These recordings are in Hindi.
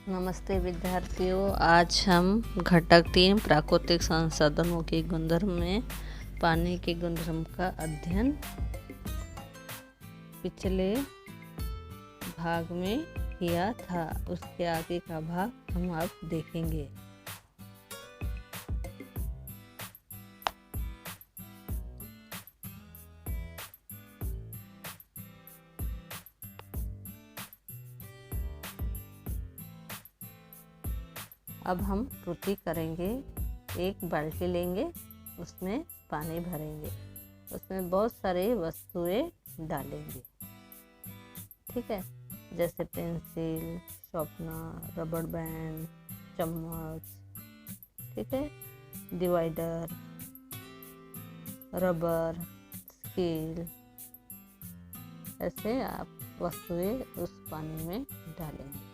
नमस्ते विद्यार्थियों, आज हम घटक 3 प्राकृतिक संसाधनों के गुणधर्म में पानी के गुणधर्म का अध्ययन पिछले भाग में किया था। उसके आगे का भाग हम अब देखेंगे। अब हम त्रुटि करेंगे। एक बाल्टी लेंगे, उसमें पानी भरेंगे, उसमें बहुत सारी वस्तुएं डालेंगे। ठीक है, जैसे पेंसिल, शार्पनर, रबड़ बैंड, चम्मच, ठीक है, डिवाइडर, रबर, स्केल, ऐसे आप वस्तुएं उस पानी में डालेंगे।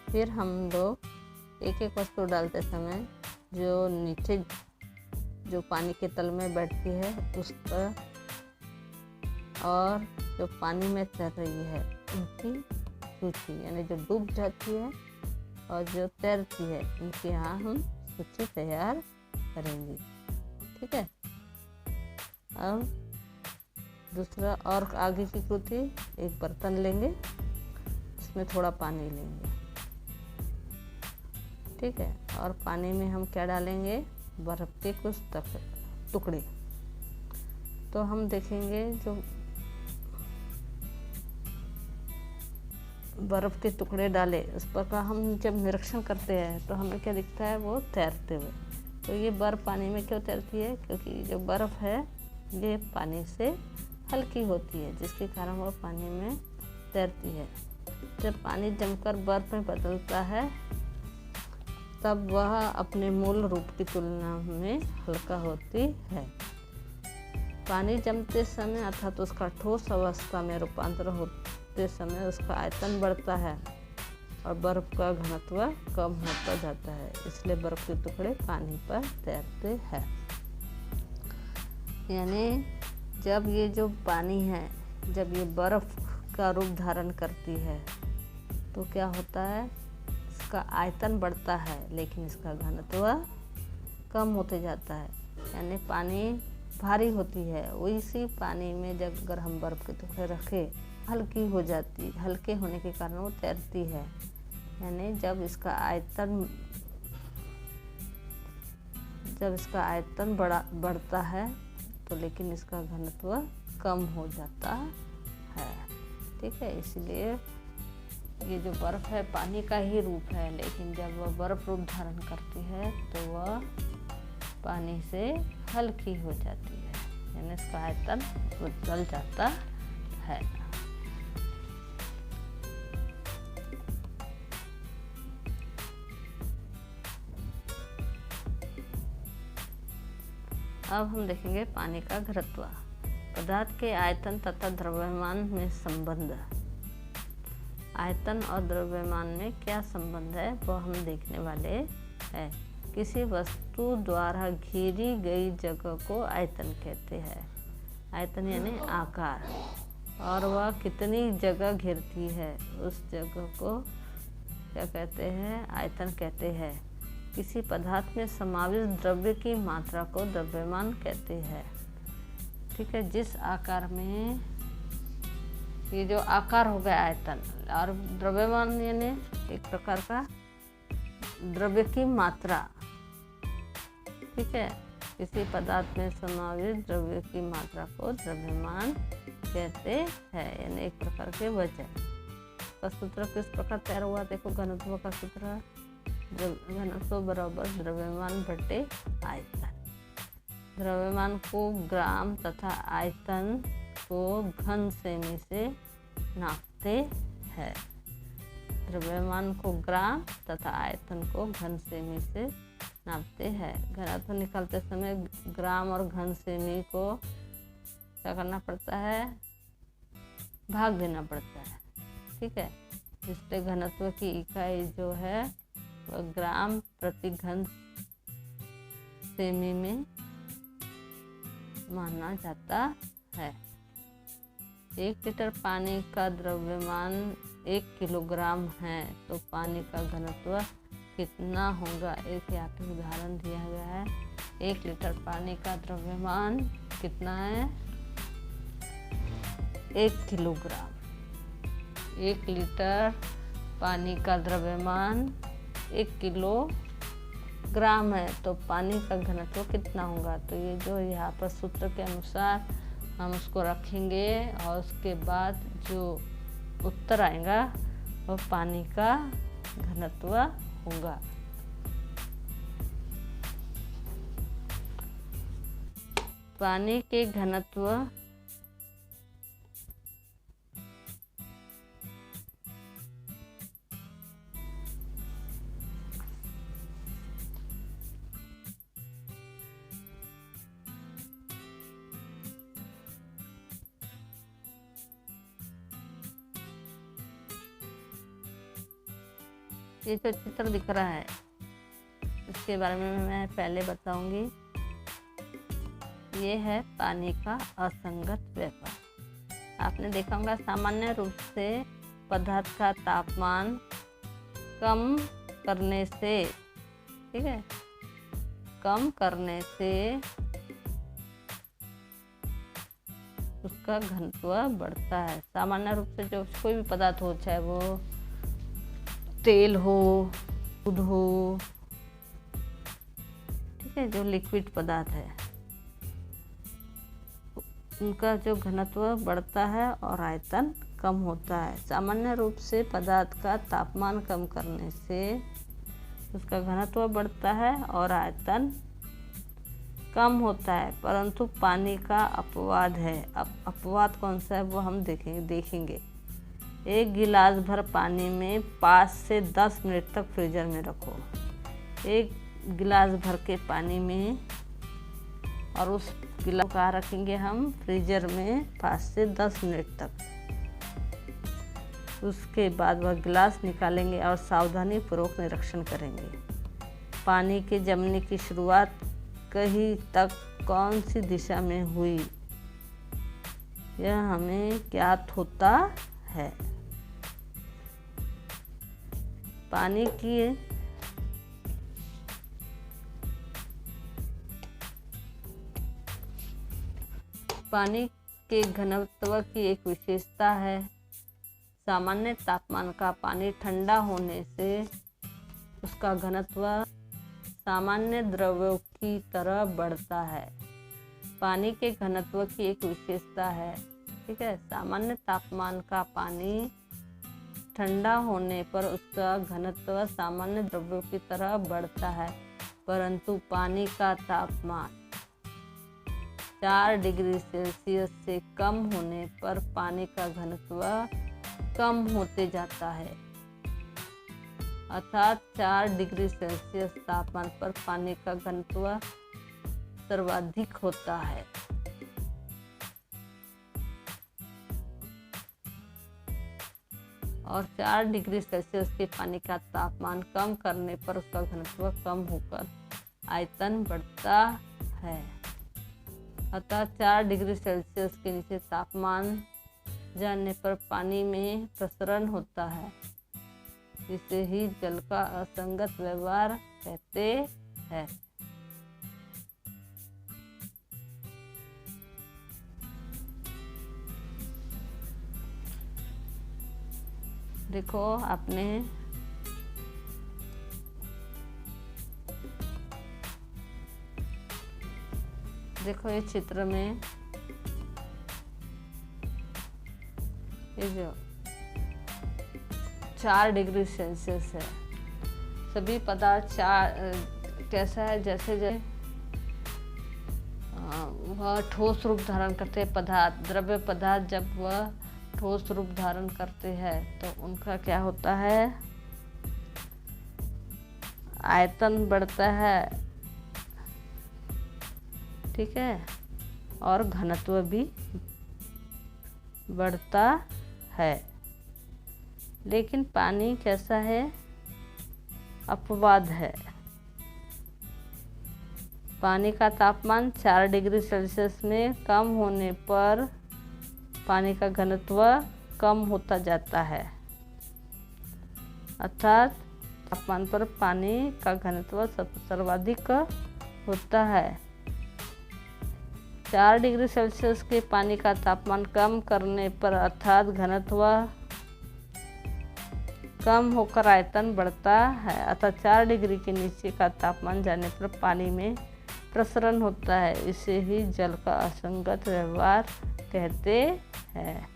फिर हम लोग एक एक वस्तु डालते समय जो नीचे जो पानी के तल में बैठती है उस पर और जो पानी में तैर रही है उनकी सूची, यानी जो डूब जाती है और जो तैरती है उनकी यहाँ हम सूची तैयार करेंगे। ठीक है, अब दूसरा और आगे की कृति, एक बर्तन लेंगे, उसमें थोड़ा पानी लेंगे। ठीक है, और पानी में हम क्या डालेंगे? बर्फ़ के कुछ टुकड़े। तो हम देखेंगे जो बर्फ़ के टुकड़े डाले उस पर का हम जब निरीक्षण करते हैं तो हमें क्या दिखता है? वो तैरते हुए। तो ये बर्फ़ पानी में क्यों तैरती है? क्योंकि जो बर्फ़ है ये पानी से हल्की होती है, जिसके कारण वो पानी में तैरती है। जब पानी जमकर बर्फ़ में बदलता है तब वह अपने मूल रूप की तुलना में हल्का होती है। पानी जमते समय अर्थात उसका ठोस अवस्था में रूपांतर होते समय उसका आयतन बढ़ता है और बर्फ़ का घनत्व कम होता जाता है, इसलिए बर्फ़ के टुकड़े पानी पर तैरते हैं। यानी जब ये जो पानी है, जब ये बर्फ़ का रूप धारण करती है तो क्या होता है? इसका आयतन बढ़ता है लेकिन इसका घनत्व कम होते जाता है। यानी पानी भारी होती है, उसी पानी में जब अगर हम बर्फ़ के टुकड़े रखें हल्की हो जाती, हल्के होने के कारण वो तैरती है। यानी जब इसका आयतन बढ़ता है तो लेकिन इसका घनत्व कम हो जाता है। ठीक है, इसलिए ये जो बर्फ़ है पानी का ही रूप है, लेकिन जब वह बर्फ़ रूप धारण करती है तो वह पानी से हल्की हो जाती है, यानी इसका आयतन बदल जाता है। अब हम देखेंगे पानी का घनत्व। पदार्थ के आयतन तथा द्रव्यमान में संबंध। आयतन और द्रव्यमान में क्या संबंध है वो हम देखने वाले हैं। किसी वस्तु द्वारा घेरी गई जगह को आयतन कहते हैं। आयतन यानी आकार, और वह कितनी जगह घेरती है उस जगह को क्या कहते हैं? आयतन कहते हैं। किसी पदार्थ में समाविष्ट द्रव्य की मात्रा को द्रव्यमान कहते हैं। ठीक है, जिस आकार में ये जो आकार हो गया आयतन, और द्रव्यमान यानी एक प्रकार का द्रव्य की मात्रा। ठीक है, किसी पदार्थ में समाविष्ट द्रव्य की मात्रा को द्रव्यमान कहते हैं, यानी एक प्रकार के वजन का सूत्र किस प्रकार तैयार हुआ? देखो, घनत्व का सूत्र घनत्व बराबर द्रव्यमान बटे आयतन। द्रव्यमान को ग्राम तथा आयतन को घन सेमी से नापते हैं। द्रव्यमान को ग्राम तथा आयतन को घन सेमी से नापते हैं। घनत्व निकालते समय ग्राम और घन सेमी को क्या करना पड़ता है? भाग देना पड़ता है। ठीक है, इसलिए घनत्व की इकाई जो है वह ग्राम प्रति घन सेमी में माना जाता है। 1 लीटर पानी का द्रव्यमान 1 किलोग्राम है तो पानी का घनत्व कितना होगा। एक यहाँ पे उदाहरण दिया गया है। 1 लीटर पानी का द्रव्यमान कितना है, 1 किलोग्राम। 1 लीटर पानी का द्रव्यमान 1 किलोग्राम है तो पानी का घनत्व कितना होगा। तो ये जो यहाँ पर सूत्र के अनुसार हम उसको रखेंगे और उसके बाद जो उत्तर आएगा वो पानी का घनत्व होगा। पानी के घनत्व ये जो चित्र दिख रहा है इसके बारे में मैं पहले बताऊंगी। ये है पानी का असंगत व्यापार। आपने देखा होगा सामान्य रूप से पदार्थ का तापमान कम करने से, ठीक है, कम करने से उसका घनत्व बढ़ता है। सामान्य रूप से जो कोई भी पदार्थ हो, चाहे वो तेल हो, दूध हो, ठीक है, जो लिक्विड पदार्थ है उनका जो घनत्व बढ़ता है और आयतन कम होता है। सामान्य रूप से पदार्थ का तापमान कम करने से उसका घनत्व बढ़ता है और आयतन कम होता है। परंतु पानी का अपवाद है। अब अपवाद कौन सा है वो हम देखेंगे। 1 गिलास भर पानी में 5 से 10 मिनट तक फ्रीजर में रखो। 1 गिलास भर के पानी में, और उस गिलास को कहाँ रखेंगे हम, फ्रीजर में 5 से 10 मिनट तक। उसके बाद वह गिलास निकालेंगे और सावधानी पूर्वक निरीक्षण करेंगे। पानी के जमने की शुरुआत कहीं तक कौन सी दिशा में हुई, यह हमें ज्ञात होता है। पानी के घनत्व की एक विशेषता है। सामान्य तापमान का पानी ठंडा होने से उसका घनत्व सामान्य द्रव्यों की तरह बढ़ता है। पानी के घनत्व की एक विशेषता है, ठीक है। सामान्य तापमान का पानी ठंडा होने पर उसका घनत्व सामान्य द्रव्यों की तरह बढ़ता है, परंतु पानी का तापमान 4 डिग्री सेल्सियस से कम होने पर पानी का घनत्व कम होते जाता है। अर्थात 4 डिग्री सेल्सियस तापमान पर पानी का घनत्व सर्वाधिक होता है। और 4 डिग्री सेल्सियस के पानी का तापमान कम करने पर उसका घनत्व कम होकर आयतन बढ़ता है। अतः 4 डिग्री सेल्सियस के नीचे तापमान जाने पर पानी में प्रसरण होता है, जिसे ही जल का असंगत व्यवहार कहते हैं। देखो आपने देखो ये चित्र में ये जो 4 डिग्री सेल्सियस है, सभी पदार्थ कैसा है, जैसे वह ठोस रूप धारण करते हैं पदार्थ, द्रव्य पदार्थ जब वह ठोस रूप धारण करते हैं तो उनका क्या होता है, आयतन बढ़ता है, ठीक है, और घनत्व भी बढ़ता है। लेकिन पानी कैसा है, अपवाद है। पानी का तापमान 4 डिग्री सेल्सियस में कम होने पर पानी का घनत्व कम होता जाता है, अर्थात तापमान पर पानी का घनत्व सर्वाधिक होता है। 4 डिग्री सेल्सियस के पानी का तापमान कम करने पर अर्थात घनत्व कम होकर आयतन बढ़ता है, अतः 4 डिग्री के नीचे का तापमान जाने पर पानी में प्रसरण होता है। इसे ही जल का असंगत व्यवहार कहते हैं।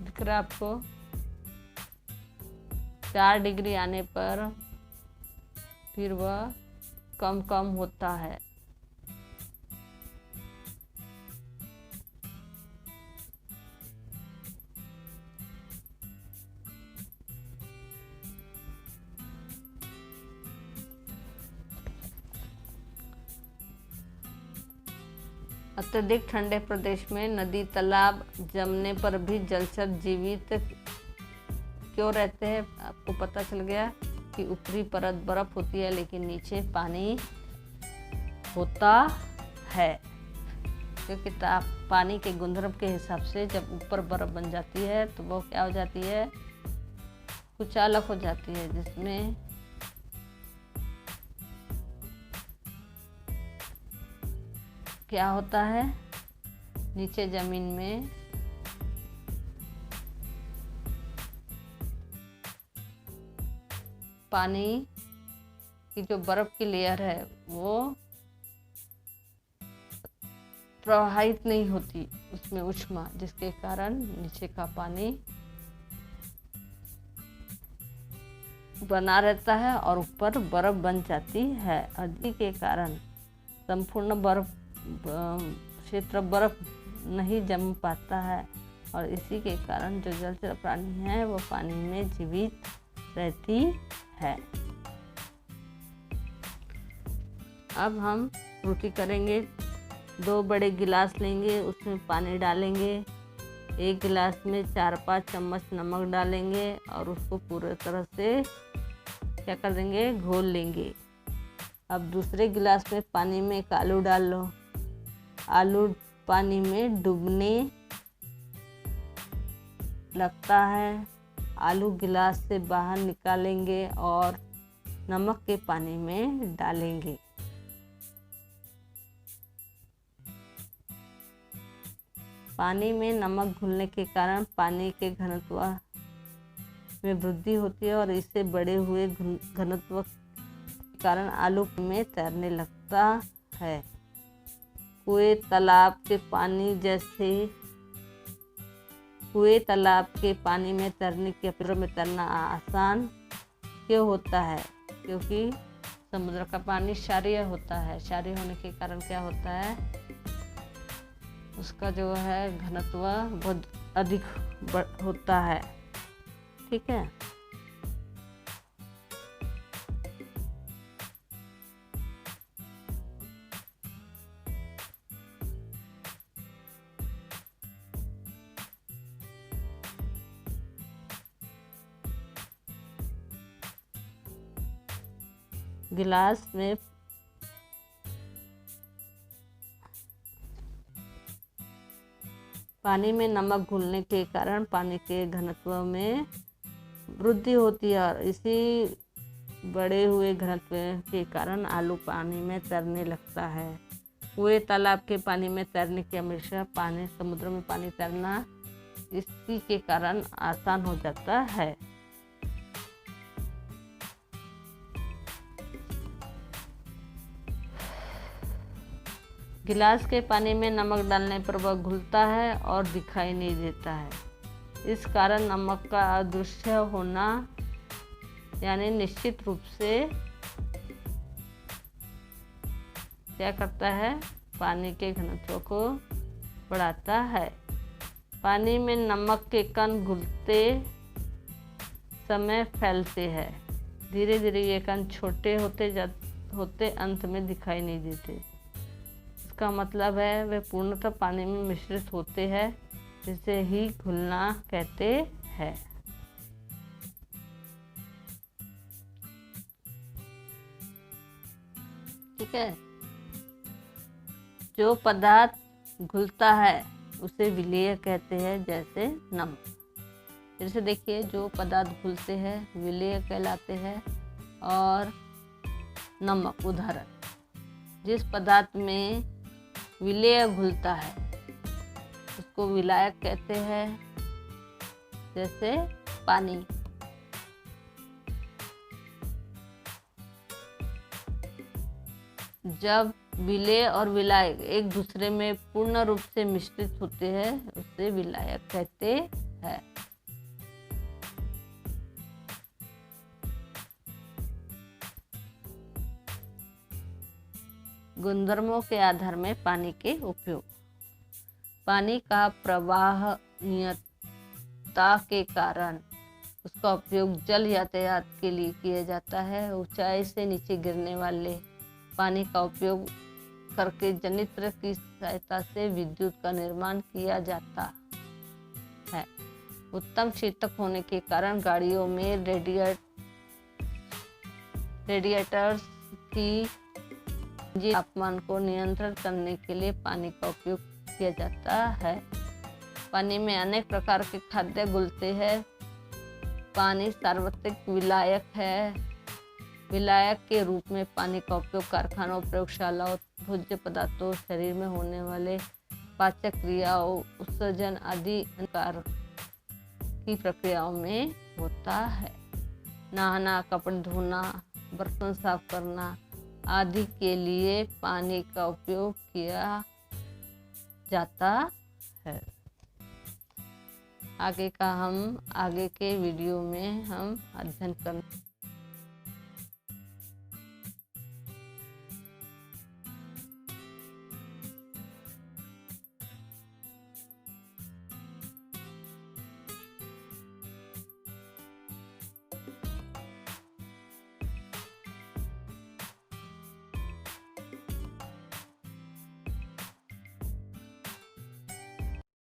दिख रहा है आपको? 4 डिग्री आने पर फिर वह कम कम होता है। अत्यधिक ठंडे प्रदेश में नदी तालाब जमने पर भी जलचर जीवित क्यों रहते हैं? आपको पता चल गया कि ऊपरी परत बर्फ होती है लेकिन नीचे पानी होता है, क्योंकि पानी के गुणधर्म के हिसाब से जब ऊपर बर्फ बन जाती है तो वो क्या हो जाती है, कुचालक हो जाती है, जिसमें क्या होता है, नीचे जमीन में पानी की जो बर्फ की लेयर है वो प्रवाहित नहीं होती, उसमें ऊष्मा, जिसके कारण नीचे का पानी बना रहता है और ऊपर बर्फ बन जाती है। आदि के कारण संपूर्ण बर्फ क्षेत्र बर्फ नहीं जम पाता है और इसी के कारण जो जलचर प्राणी है वो पानी में जीवित रहती है। अब हम रोटी करेंगे। 2 बड़े गिलास लेंगे, उसमें पानी डालेंगे, 1 गिलास में 4-5 चम्मच नमक डालेंगे और उसको पूरे तरह से क्या कर देंगे, घोल लेंगे। अब दूसरे गिलास में पानी में एक आलू डाल लो। आलू पानी में डूबने लगता है, आलू गिलास से बाहर निकालेंगे और नमक के पानी में डालेंगे। पानी में नमक घुलने के कारण पानी के घनत्व में वृद्धि होती है और इससे बढ़े हुए घनत्व के कारण आलू में तैरने लगता है। कुएं तालाब के पानी में तैरने की अपेक्षा में तैरना आसान क्यों होता है? क्योंकि समुद्र का पानी क्षारीय होता है। क्षारीय होने के कारण क्या होता है, उसका जो है घनत्व बहुत अधिक होता है। ठीक है, गिलास में पानी में नमक घुलने के कारण पानी के घनत्व में वृद्धि होती है और इसी बढ़े हुए घनत्व के कारण आलू पानी में तैरने लगता है। कुएं तालाब के पानी में तैरने की हमेशा समुद्र में पानी तैरना इसी के कारण आसान हो जाता है। गिलास के पानी में नमक डालने पर वह घुलता है और दिखाई नहीं देता है। इस कारण नमक का अदृश्य होना यानी निश्चित रूप से क्या करता है, पानी के घनत्व को बढ़ाता है। पानी में नमक के कण घुलते समय फैलते हैं, धीरे धीरे ये कण छोटे होते अंत में दिखाई नहीं देते। इसका मतलब है वे पूर्णतः पानी में मिश्रित होते हैं, जिसे ही घुलना कहते हैं। है। जो पदार्थ घुलता है उसे विलेय कहते हैं, जैसे नमक। फिर से देखिए, जो पदार्थ घुलते हैं विलेय कहलाते हैं। और नमक उदाहरण, जिस पदार्थ में विलेय घुलता है उसको विलायक कहते हैं, जैसे पानी। जब विलेय और विलायक एक दूसरे में पूर्ण रूप से मिश्रित होते हैं उसे विलायक कहते हैं। गुणधर्मों के आधार में पानी के उपयोग। पानी का प्रवाहनीयता के कारण उसका उपयोग जल यातायात के लिए किया जाता है। ऊंचाई से नीचे गिरने वाले पानी का उपयोग करके जनित्र की सहायता से विद्युत का निर्माण किया जाता है। उत्तम शीतक होने के कारण गाड़ियों में रेडिएटर्स की तापमान को नियंत्रण करने के लिए पानी का उपयोग किया जाता है। पानी में अनेक प्रकार के खाद्य घुलते हैं। पानी सार्वत्रिक विलायक है। विलायक के रूप में पानी का उपयोग कारखानों, प्रयोगशालाओं, भोज्य पदार्थों, शरीर में होने वाले पाचक क्रियाओं, उत्सर्जन आदि प्रकार की प्रक्रियाओं में होता है। नहाना, कपड़े धोना, बर्तन साफ करना आदि के लिए पानी का उपयोग किया जाता है। आगे के वीडियो में हम अध्ययन करेंगे।